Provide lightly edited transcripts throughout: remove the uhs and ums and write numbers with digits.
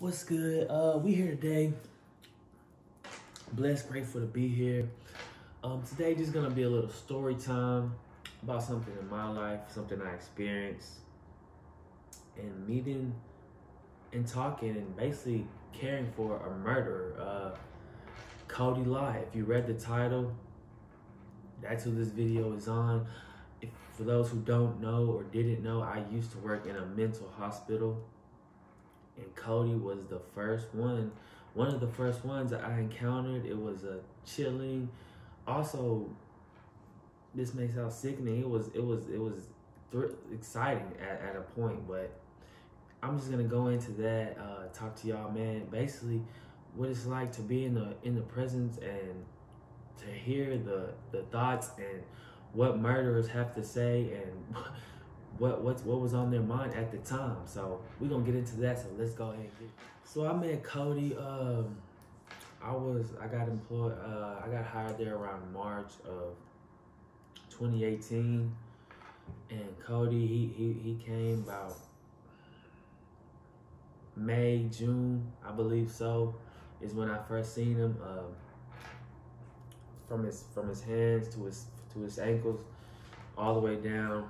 What's good? We here today. Blessed, grateful to be here. Today just gonna be a little story time about something in my life, something I experienced, and meeting and talking and basically caring for a murderer, Kody Lott. If you read the title, that's who this video is on. For those who don't know or didn't know, I used to work in a mental hospital. And Kody was the first one of the first ones that I encountered. It was a chilling, also, this may sound sickening. It was exciting at a point, but I'm just gonna go into that, talk to y'all, man. Basically, what it's like to be in the presence and to hear the thoughts and what murderers have to say and what was on their mind at the time. So we're gonna get into that. So let's go ahead and get it. So I met Kody. I got employed. I got hired there around March of 2018, and Kody he came about May, June, I believe so, is when I first seen him. From his hands to his ankles, all the way down.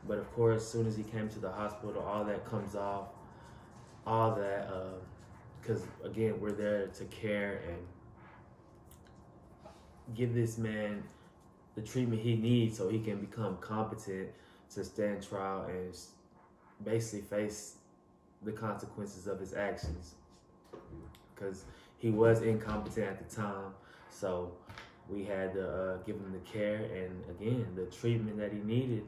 But of course, as soon as he came to the hospital, all that comes off. All that, because again, we're there to care and give this man the treatment he needs so he can become competent to stand trial and basically face the consequences of his actions. Because he was incompetent at the time, so we had to give him the care and again the treatment that he needed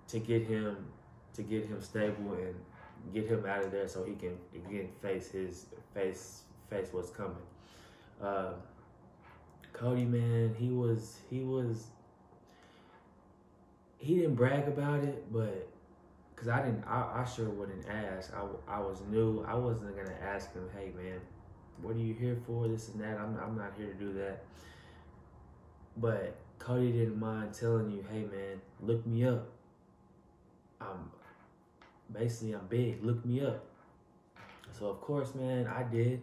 to get him stable and get him out of there so he can again face what's coming. Kody, man, he didn't brag about it, but because I sure wouldn't ask. I was new. I wasn't gonna ask him, hey man, what are you here for? This and that. I'm not here to do that. But Kody didn't mind telling you, hey man, look me up. I'm big. Look me up. So of course, man, I did.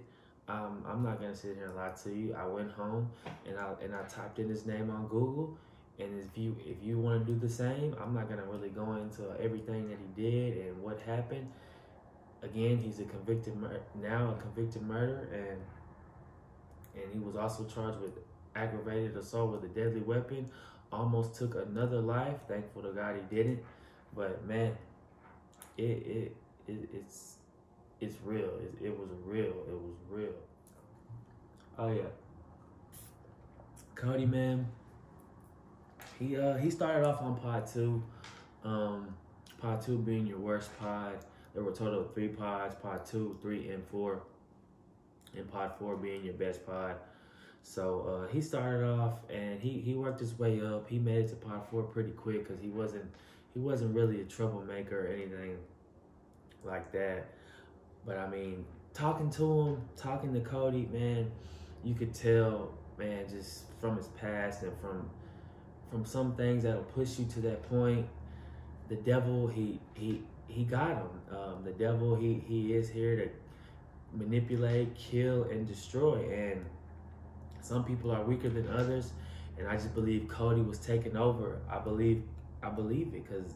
I'm not gonna sit here and lie to you. I went home and I typed in his name on Google. And if you want to do the same, I'm not gonna really go into everything that he did and what happened. Again, he's a convicted murderer, and he was also charged with aggravated assault with a deadly weapon. Almost took another life. Thankful to God he didn't. But man, it's real. It was real. Oh yeah, Kody, man. He started off on pod 2. Pod 2 being your worst pod. There were a total of 3 pods: pod 2, 3, and 4. And pod 4 being your best pod. So he started off and he worked his way up. He made it to pod 4 pretty quick because he wasn't really a troublemaker or anything like that. But I mean, talking to Kody, man, you could tell, man, just from his past and from some things that'll push you to that point. The devil, he got him. The devil, he is here to manipulate, kill, and destroy. And some people are weaker than others, and I just believe Kody was taking over. I believe it because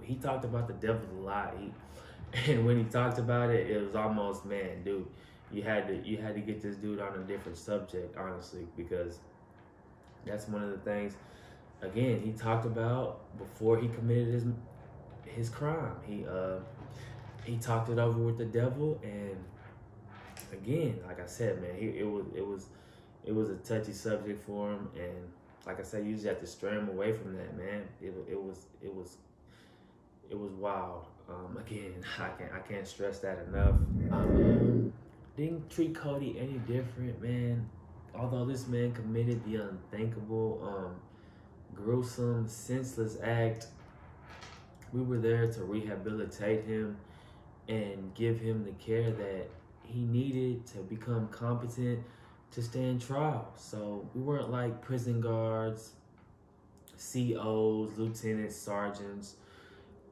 he talked about the devil a lot. And when he talked about it, it was almost, man, dude, you had to get this dude on a different subject, honestly, because that's one of the things. Again, he talked about before he committed his crime. He talked it over with the devil, and again, like I said, man, it was a touchy subject for him, and like I said, you just have to stray him away from that, man. It was wild. Again, I can't stress that enough. Didn't treat Kody any different, man. Although this man committed the unthinkable, gruesome, senseless act, we were there to rehabilitate him and give him the care that he needed to become competent to stand trial. So we weren't like prison guards, COs, lieutenants, sergeants.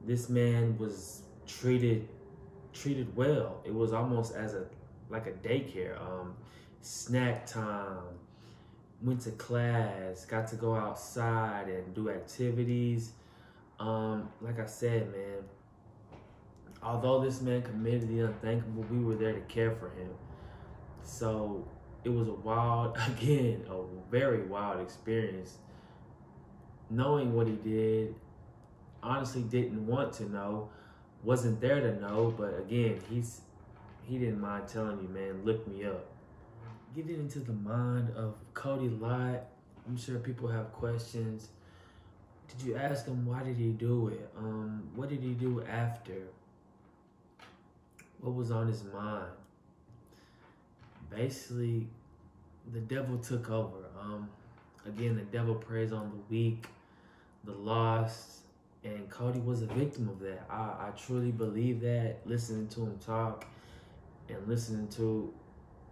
This man was treated treated well. It was almost as like a daycare. Snack time, went to class, got to go outside and do activities. Like I said, man, although this man committed the unthinkable, we were there to care for him. So it was a wild, again, a very wild experience. Knowing what he did, honestly didn't want to know, wasn't there to know, but again, he didn't mind telling you, man, look me up. Getting into the mind of Kody Lott, I'm sure people have questions. Did you ask him why did he do it? What did he do after? What was on his mind? Basically, the devil took over. Again, the devil preys on the weak, the lost, and Kody was a victim of that. I truly believe that, listening to him talk and listening to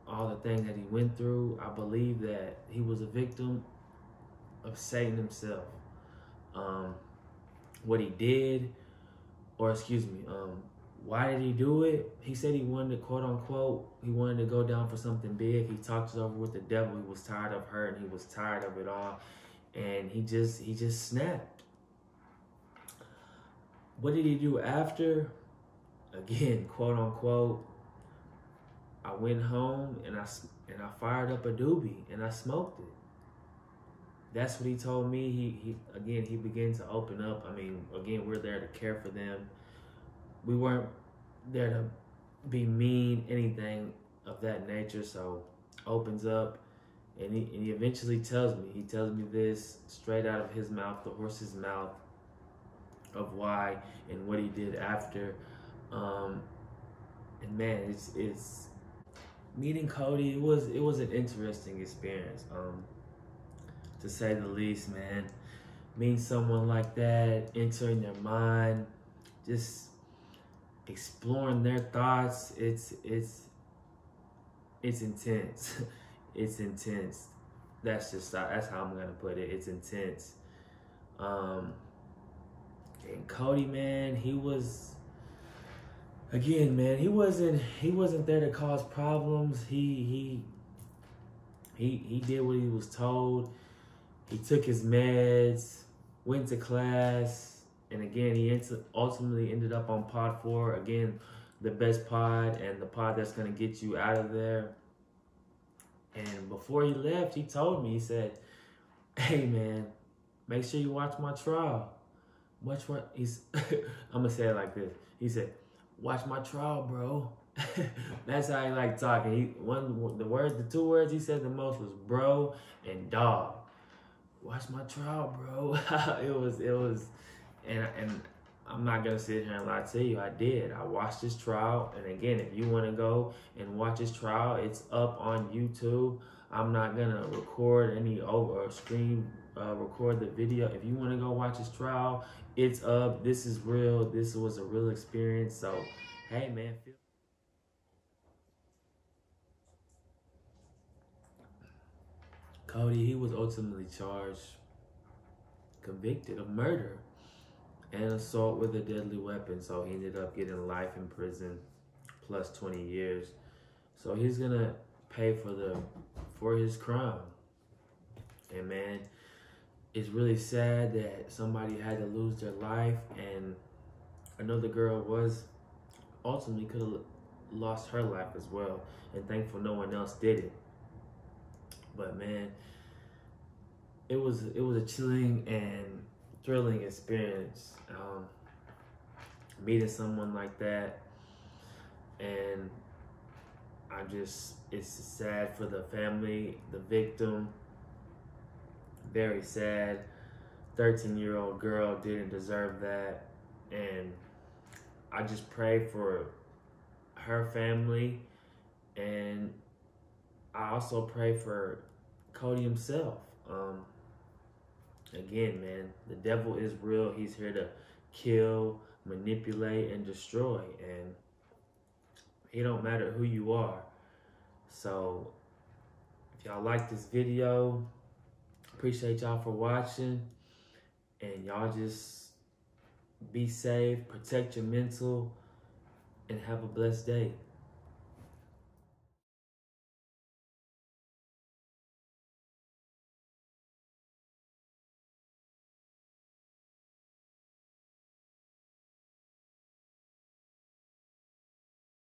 all the things that he went through, I believe that he was a victim of Satan himself. What he did, or excuse me, why did he do it? He said he wanted to, quote unquote, he wanted to go down for something big. He talked it over with the devil. He was tired of her and he was tired of it all. And he just snapped. What did he do after? Again, quote unquote, I went home and I fired up a doobie and I smoked it. That's what he told me. He began to open up. I mean, again, we're there to care for them. We weren't there to be mean, anything of that nature. So opens up, and he eventually tells me. He tells me this straight out of his mouth, the horse's mouth, of why and what he did after. And man, it's meeting Kody. It was an interesting experience, to say the least, man. Meeting someone like that, entering their mind, just exploring their thoughts. It's intense. It's intense. That's how I'm gonna put it. It's intense. And Kody, man, he was, again, man, he wasn't there to cause problems. He did what he was told. He took his meds, went to class, and again, he ultimately ended up on pod 4. Again, the best pod and the pod that's gonna get you out of there. And before he left, he told me, he said, "Hey man, make sure you watch my trial. Watch what he's." I'm gonna say it like this. He said, "Watch my trial, bro." That's how he liked talking. The 2 words he said the most was bro and dog. Watch my trial, bro. it was, and I'm not gonna sit here and lie to you. I did. I watched his trial, and again, if you want to go and watch his trial, it's up on YouTube. I'm not gonna record any or screen record the video. If you want to go watch his trial, it's up. This is real. This was a real experience. So, hey, man. Kody, he was ultimately charged, convicted of murder and assault with a deadly weapon. So he ended up getting life in prison plus 20 years. So he's gonna pay for his crime. And man, it's really sad that somebody had to lose their life, and another girl was ultimately could have lost her life as well. And thankful no one else did it. But man, it was a chilling and thrilling experience, meeting someone like that. And it's sad for the family, the victim, very sad. 13-year-old girl didn't deserve that. And I just pray for her family, and I also pray for Kody himself. Again, man, the devil is real. He's here to kill, manipulate, and destroy. And he don't matter who you are. So, if y'all like this video, appreciate y'all for watching. And y'all just be safe, protect your mental, and have a blessed day.